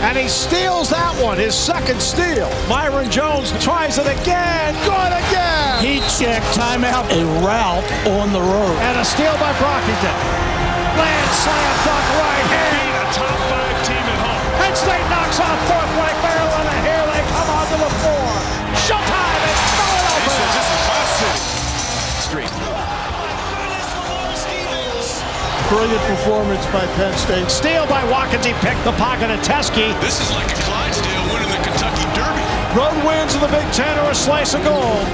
And he steals that one, his second steal. Myron Jones tries it again. Good again. Heat check, timeout, a route on the road. And a steal by Brockington. Land slam dunk right hand. Beat a top 5 team at home. Penn State knocks off fourth-ranked Maryland, and here they come onto the floor. Showtime in Philadelphia. This is my city. Street. Brilliant performance by Penn State. Steal by Watkins. He picked the pocket of Teskey. This is like a Clydesdale winning the Kentucky Derby. Road wins in the Big Ten are a slice of gold.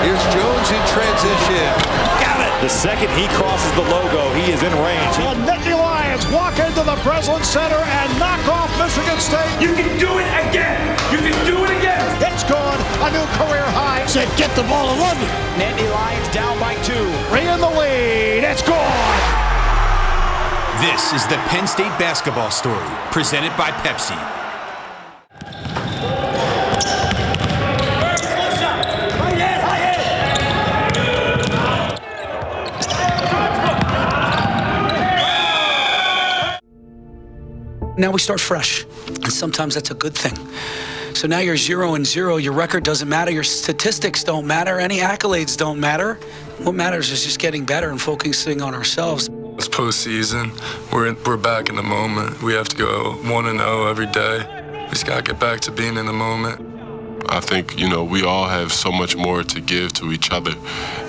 Here's Jones in transition. Got it. The second he crosses the logo, he is in range. The Nittany Lions walk into the Breslin Center and knock off Michigan State. You can do it again. You can do it again. It's good. A new career high. Said get the ball to London. Nittany Lions down by 2. Three in the lead. It's good. This is the Penn State basketball story, presented by Pepsi. Now we start fresh, and sometimes that's a good thing. So now you're 0-0, your record doesn't matter, your statistics don't matter, any accolades don't matter. What matters is just getting better and focusing on ourselves. It's postseason. We're back in the moment. We have to go 1-0 every day. We just gotta get back to being in the moment. I think, we all have so much more to give to each other.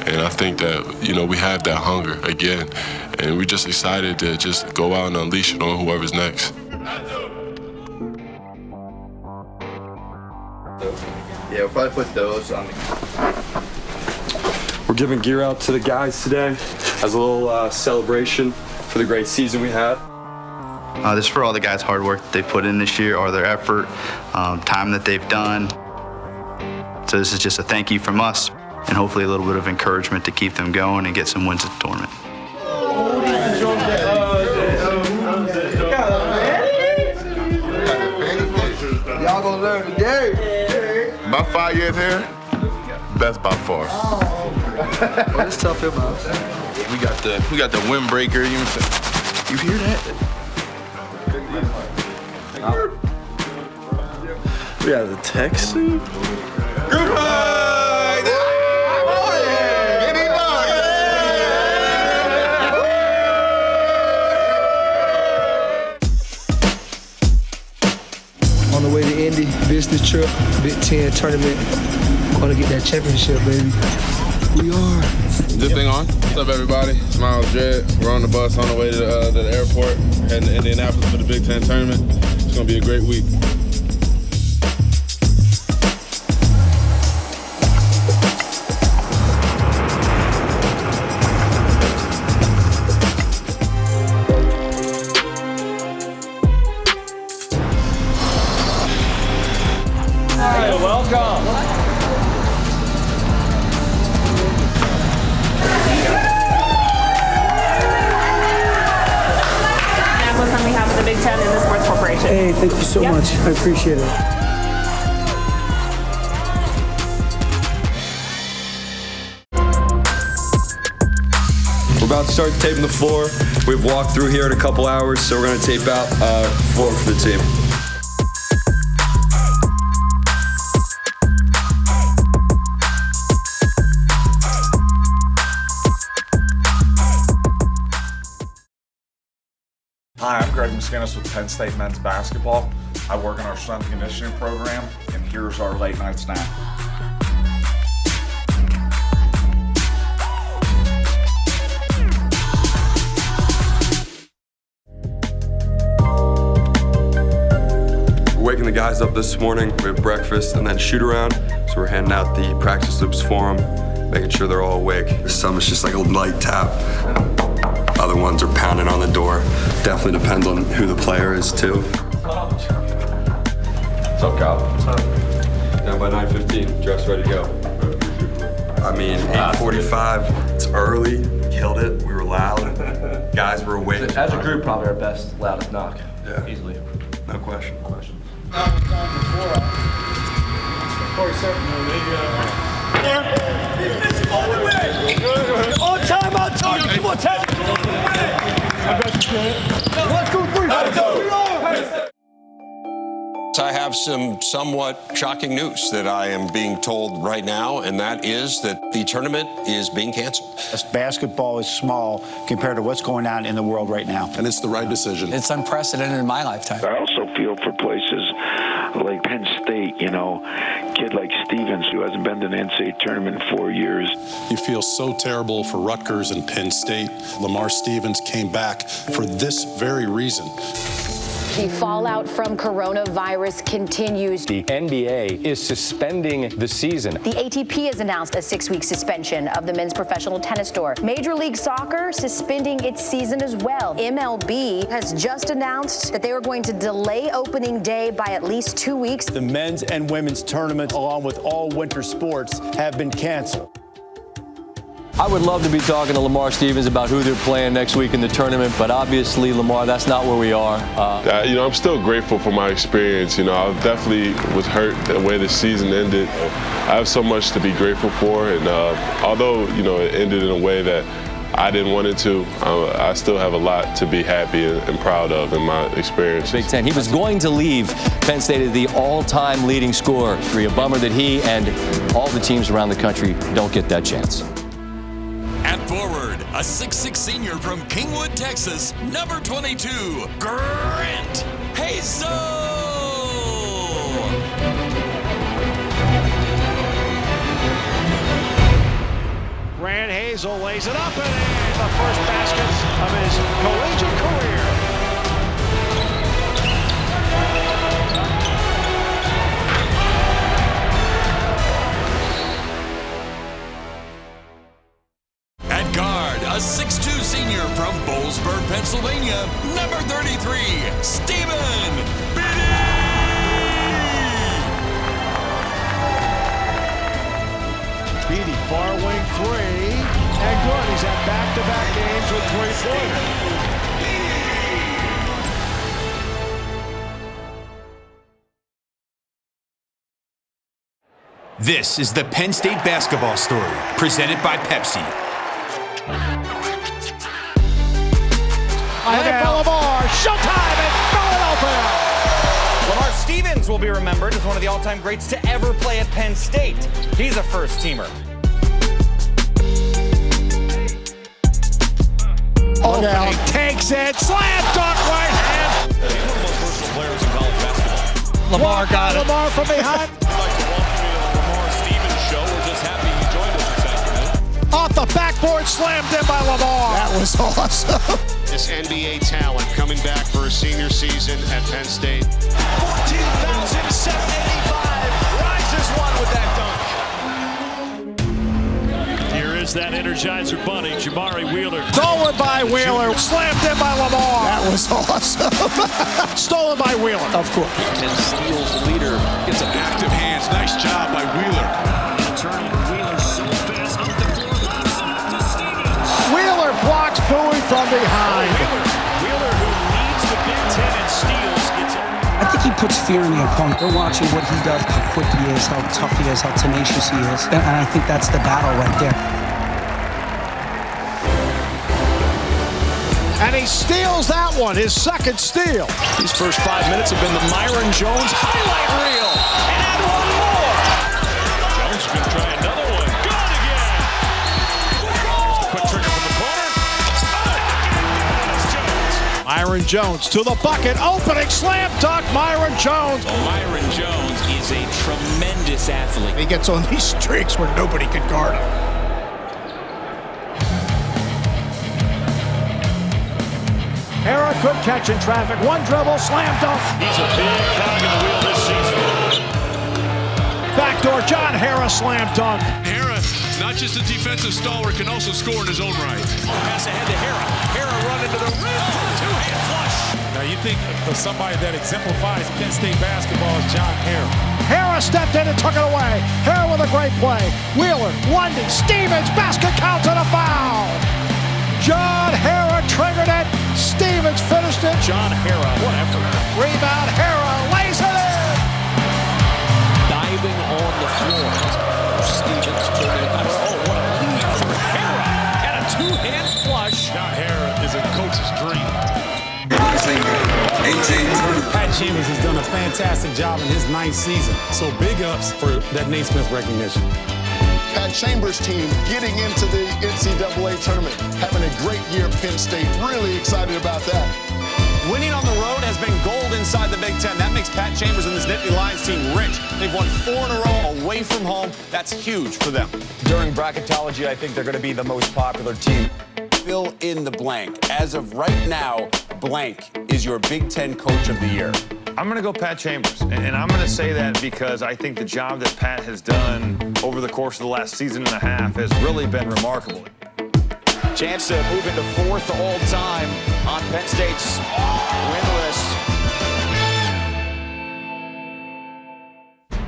And I think that, we have that hunger again. And we're just excited to just go out and unleash it on whoever's next. Yeah, we'll probably put those on We're giving gear out to the guys today as a little celebration for the great season we had. This is for all the guys' hard work that they've put in this year, or their effort, time that they've done. So this is just a thank you from us, and hopefully a little bit of encouragement to keep them going and get some wins at the tournament. Y'all gonna learn today. My 5 years here, best by far. Well, it's tough here, man. We got the windbreaker. You hear that? We have the Texan. Group hug! On the way to Indy, business trip, Big Ten tournament. Gonna get that championship, baby. We are. This thing on? What's up, everybody? It's Miles Dredd. We're on the bus on the way to the airport, heading to Indianapolis for the Big Ten tournament. It's gonna be a great week. On behalf of the Big Ten and the Sports Corporation. Hey, thank you so much. I appreciate it. We're about to start taping the floor. We've walked through here in a couple hours, so we're gonna tape out floor for the team. Hi, I'm Greg Muscanis with Penn State men's basketball. I work in our strength and conditioning program, and here's our late night snack. We're waking the guys up this morning. We have breakfast and then shoot around. So we're handing out the practice loops for them, making sure they're all awake. Some is just like a light tap. Other ones are pounding on the door. Definitely depends on who the player is, too. What's up, Kyle? What's up? Down by 9:15, dress ready to go. I mean, 8:45, it's early, killed it, we were loud. Guys were awake. As a group, probably our best, loudest knock. Yeah. Easily. No question. On time, on target. Come on, Ted. I bet you can. 1, 2, 3. I have some somewhat shocking news that I am being told right now, and that is that the tournament is being canceled. Basketball is small compared to what's going on in the world right now. And it's the right decision. It's unprecedented in my lifetime. I also feel for places like Penn State, you know, kid like Stevens who hasn't been to an NCAA tournament in 4 years. You feel so terrible for Rutgers and Penn State. Lamar Stevens came back for this very reason. The fallout from coronavirus continues. The NBA is suspending the season. The ATP has announced a 6-week suspension of the men's professional tennis tour. Major League Soccer suspending its season as well. MLB has just announced that they are going to delay opening day by at least 2 weeks. The men's and women's tournaments, along with all winter sports, have been canceled. I would love to be talking to Lamar Stevens about who they're playing next week in the tournament, but obviously, Lamar, that's not where we are. I'm still grateful for my experience. I definitely was hurt the way the season ended. I have so much to be grateful for, and although, it ended in a way that I didn't want it to, I still have a lot to be happy and proud of in my experience. Big Ten. He was going to leave Penn State as the all-time leading scorer. It's really a bummer that he and all the teams around the country don't get that chance. At forward, a 6'6" senior from Kingwood, Texas, number 22, Grant Hazel. Grant Hazel lays it up and in, the first basket of his collegiate career. A 6'2" senior from Bowlesburg, Pennsylvania, number 33, Stephen Biddy. Beatty, far wing three, and good. He's had back-to-back games with three-pointers. This is the Penn State basketball story, presented by Pepsi. Ahead for Lamar, showtime, and throw it open! Lamar Stevens will be remembered as one of the all-time greats to ever play at Penn State. He's a first-teamer. Oh, now takes it, slam dunk, right hand! He's one of the most versatile players in college basketball. Lamar got it. Lamar from behind. We'd like to welcome you to the Lamar Stevens Show. We're just happy you joined us this afternoon. Off the backboard, slammed in by Lamar. That was awesome. This NBA talent coming back for a senior season at Penn State. 14,785. Rises one with that dunk. Here is that Energizer Bunny, Jamari Wheeler. Stolen by Wheeler, slammed in by Lamar. That was awesome. Stolen by Wheeler. Of course. And steals the leader. Gets some active hands. Nice job by Wheeler. Wheeler blocks Bowie from behind. Wheeler, who leads the Big Ten in steals, gets it. I think he puts fear in the opponent. They're watching what he does, how quick he is, how tough he is, how tenacious he is. And I think that's the battle right there. And he steals that one, his second steal. These first 5 minutes have been the Myron Jones highlight reel. And add one more. Jones is going to try another one. Good again. Quick trigger from the corner. Myron Jones to the bucket, opening slam dunk, Myron Jones. Well, Myron Jones is a tremendous athlete. He gets on these streaks where nobody can guard him. Hara could catch in traffic, one dribble, slam dunk. He's a big cog in the wheel this season. Backdoor, John Hara slam dunk. Hara, not just a defensive stalwart, can also score in his own right. Pass ahead to Hara. Hara run into the rim for a two-hand flush. Now you think of somebody that exemplifies Penn State basketball is John Hara. Hara stepped in and took it away. Hara with a great play. Wheeler, Lundy, Stevens, basket count and a foul. John Hara triggered it. Stevens finished it. John Hara, what effort. Rebound, Hara lays it in. Diving on the floor. Stevens turning it. Oh, what a lead for Hara. And a two-hand flush. John Hara is a coach's dream. Had Chambers has done a fantastic job in his 9th season. So big ups for that Naismith recognition. Pat Chambers' team getting into the NCAA tournament, having a great year at Penn State. Really excited about that. Winning on the road has been gold inside the Big Ten. That makes Pat Chambers and this Nittany Lions team rich. They've won 4 in a row away from home. That's huge for them. During bracketology, I think they're going to be the most popular team. Fill in the blank. As of right now, blank is your Big Ten Coach of the Year. I'm going to go Pat Chambers, and I'm going to say that because I think the job that Pat has done over the course of the last season and a half has really been remarkable. Chance to move into 4th all-time on Penn State's win list.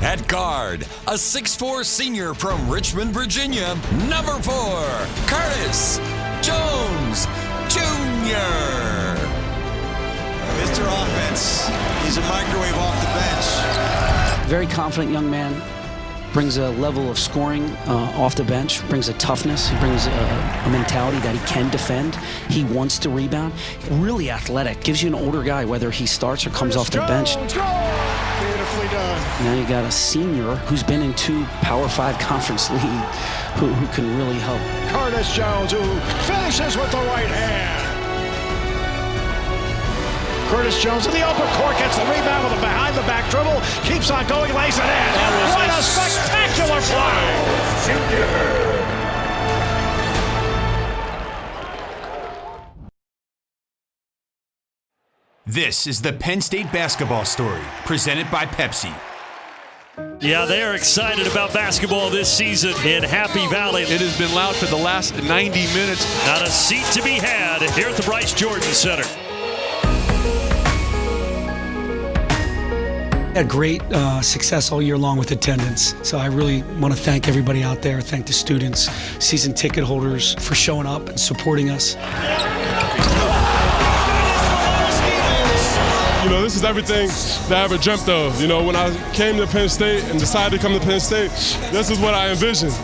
At guard, a 6'4" senior from Richmond, Virginia, number 4, Curtis Jones Jr. Mr. Offense, he's a microwave off the bench. Very confident young man. Brings a level of scoring off the bench, brings a toughness, he brings a mentality that he can defend. He wants to rebound. Really athletic, gives you an older guy, whether he starts or comes off the bench. Beautifully done. Now you got a senior who's been in 2 Power 5 conference league who can really help. Curtis Jones, who finishes with the right hand. Curtis Jones in the open court gets the rebound with a behind-the-back dribble, keeps on going, lays it in. What a spectacular play! This is the Penn State basketball story, presented by Pepsi. Yeah, they are excited about basketball this season in Happy Valley. It has been loud for the last 90 minutes. Not a seat to be had here at the Bryce Jordan Center. Had great success all year long with attendance. So I really want to thank everybody out there, thank the students, season ticket holders for showing up and supporting us. You know, this is everything that I ever dreamt of. You know, when I came to Penn State and decided to come to Penn State, this is what I envisioned.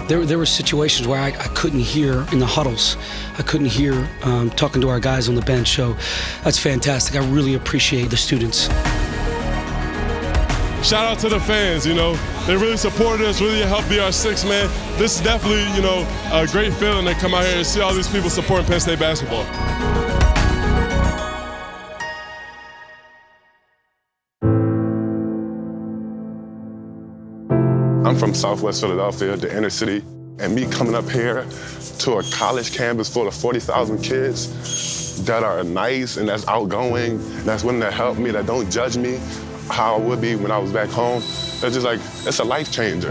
There were situations where I couldn't hear in the huddles. I couldn't hear talking to our guys on the bench. So that's fantastic. I really appreciate the students. Shout out to the fans, you know. They really supported us, really helped be our 6th man. This is definitely, you know, a great feeling to come out here and see all these people supporting Penn State basketball. I'm from Southwest Philadelphia, the inner city, and me coming up here to a college campus full of 40,000 kids that are nice and that's outgoing, that's willing to help me, that don't judge me how I would be when I was back home. It's just like, it's a life changer.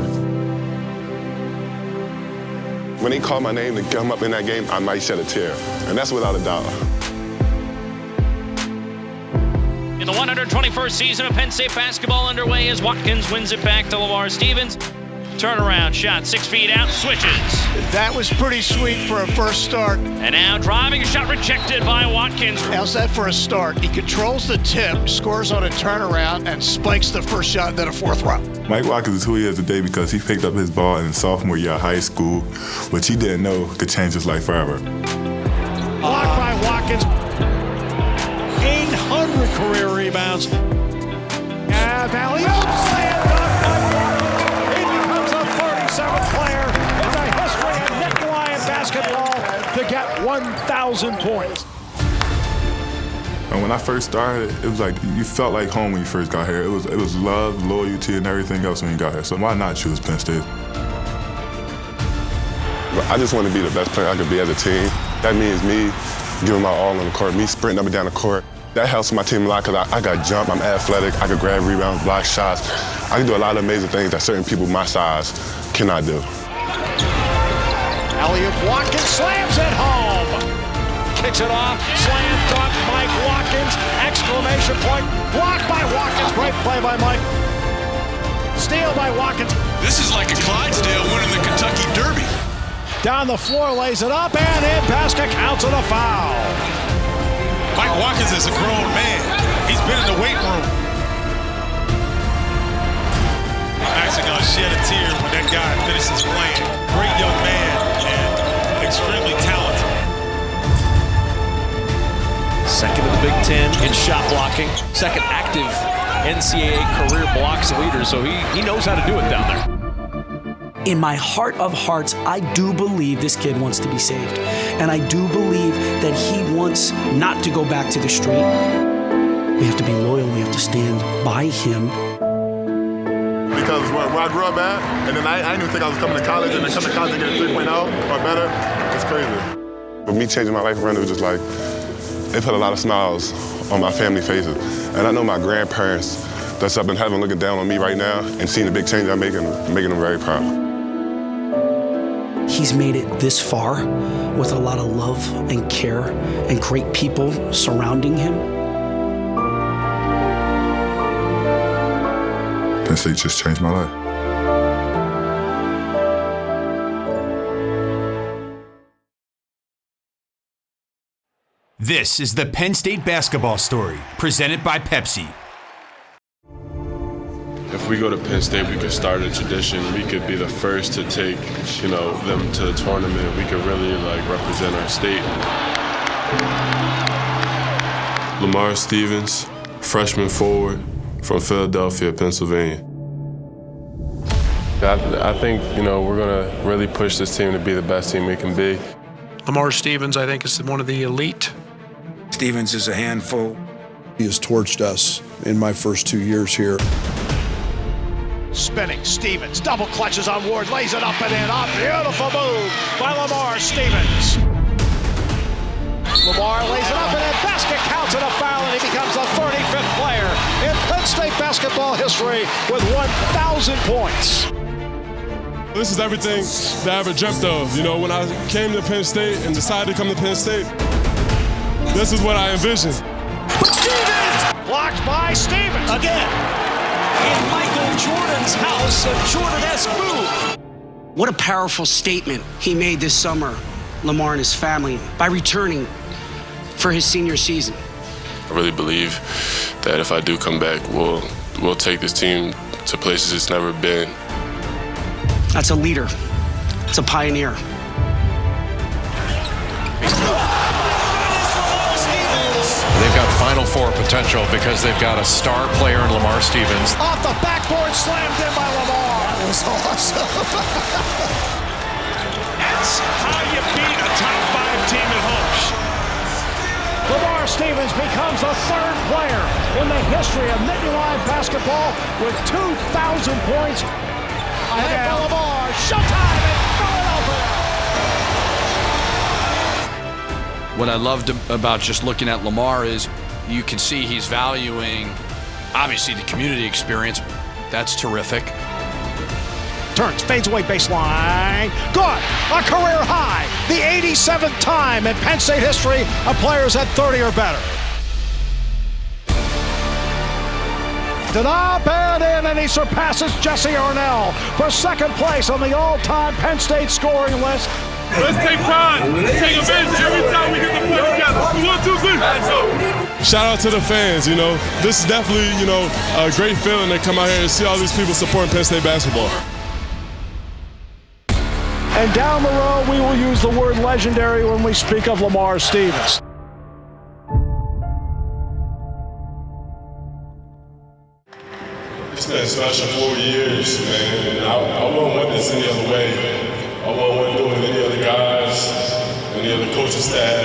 When they call my name to come up in that game, I might shed a tear, and that's without a doubt. In the 121st season of Penn State basketball underway as Watkins wins it back to Lamar Stevens. Turnaround shot, 6 feet out, switches. That was pretty sweet for a first start. And now driving a shot rejected by Watkins. How's that for a start? He controls the tip, scores on a turnaround, and spikes the first shot and then a 4th round. Mike Watkins is who he is today because he picked up his ball in his sophomore year of high school, which he didn't know could change his life forever. Blocked by Watkins. 800 career rebounds. And Valley slam dunk by Watkins. He becomes a 37th player in the history of Nittany Lion basketball to get 1,000 points. And when I first started, it was like you felt like home when you first got here. It was love, loyalty, and everything else when you got here. So why not choose Penn State? I just want to be the best player I could be as a team. That means me giving my all on the court, me sprinting up and down the court. That helps my team a lot because I got jump, I'm athletic, I can grab rebounds, block shots. I can do a lot of amazing things that certain people my size cannot do. Elliott Watkins slams it home. Kicks it off, slam dunk, Mike Watkins, exclamation point, blocked by Watkins, great play by Mike. Steal by Watkins. This is like a Clydesdale winning the Kentucky Derby. Down the floor, lays it up, and in, basket counts and a foul. Mike Watkins is a grown man. He's been in the weight room. I'm actually going to shed a tear when that guy finishes playing. Great young man and extremely talented. Second in the Big Ten in shot blocking. Second active NCAA career blocks leader, so he knows how to do it down there. In my heart of hearts, I do believe this kid wants to be saved. And I do believe that he wants not to go back to the street. We have to be loyal. We have to stand by him. Because where I grew up at, and then I didn't even think I was coming to college, and then coming to college and getting 3.0 or better, it's crazy. With me changing my life around, it was just like, it put a lot of smiles on my family faces. And I know my grandparents that's up in heaven looking down on me right now and seeing the big change I'm making them very proud. He's made it this far with a lot of love and care and great people surrounding him. Penn State just changed my life. This is the Penn State basketball story, presented by Pepsi. If we go to Penn State, we could start a tradition. We could be the first to take, them to the tournament. We could really represent our state. Lamar Stevens, freshman forward from Philadelphia, Pennsylvania. I think, we're gonna really push this team to be the best team we can be. Lamar Stevens, I think, is one of the elite. Stevens is a handful. He has torched us in my first 2 years here. Spinning, Stevens, double clutches on Ward, lays it up and in. A beautiful move by Lamar Stevens. Lamar lays it up and in. Basket counts and a foul, and he becomes the 35th player in Penn State basketball history with 1,000 points. This is everything that I ever dreamt of. When I came to Penn State and decided to come to Penn State, this is what I envisioned. Stevens! Blocked by Stevens. Again, in Michael Jordan's house, a Jordan-esque move. What a powerful statement he made this summer, Lamar and his family, by returning for his senior season. I really believe that if I do come back, we'll take this team to places it's never been. That's a leader. It's a pioneer. They've got Final Four potential because they've got a star player in Lamar Stevens. Off the backboard, slammed in by Lamar. That was awesome. That's how you beat a top 5 team at home. Lamar Stevens becomes the third player in the history of Nittany Lion basketball with 2,000 points. Ahead for Lamar. Showtime in Philadelphia. What I loved about just looking at Lamar is you can see he's valuing, obviously, the community experience. That's terrific. Turns, fades away baseline. Good. A career high. The 87th time in Penn State history a player's had 30 or better. Did up and in, and he surpasses Jesse Arnell for second place on the all-time Penn State scoring list. Let's take time. Take advantage every time we get the play together. 1, 2, 3. Shout out to the fans. This is definitely, a great feeling to come out here and see all these people supporting Penn State basketball. And down the road, we will use the word legendary when we speak of Lamar Stevens. It's been special 4 years, man. I wouldn't want this any other way. I wouldn't want to do it with any other guys, any other coaching staff,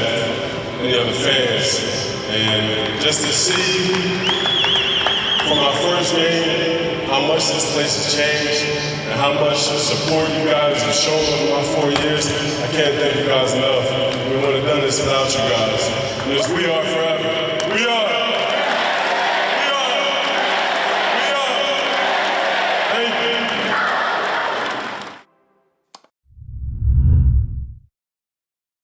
any other fans. And just to see from our first game how much this place has changed and how much support you guys have shown over my 4 years, I can't thank you guys enough. We wouldn't have done this without you guys. Because we are forever.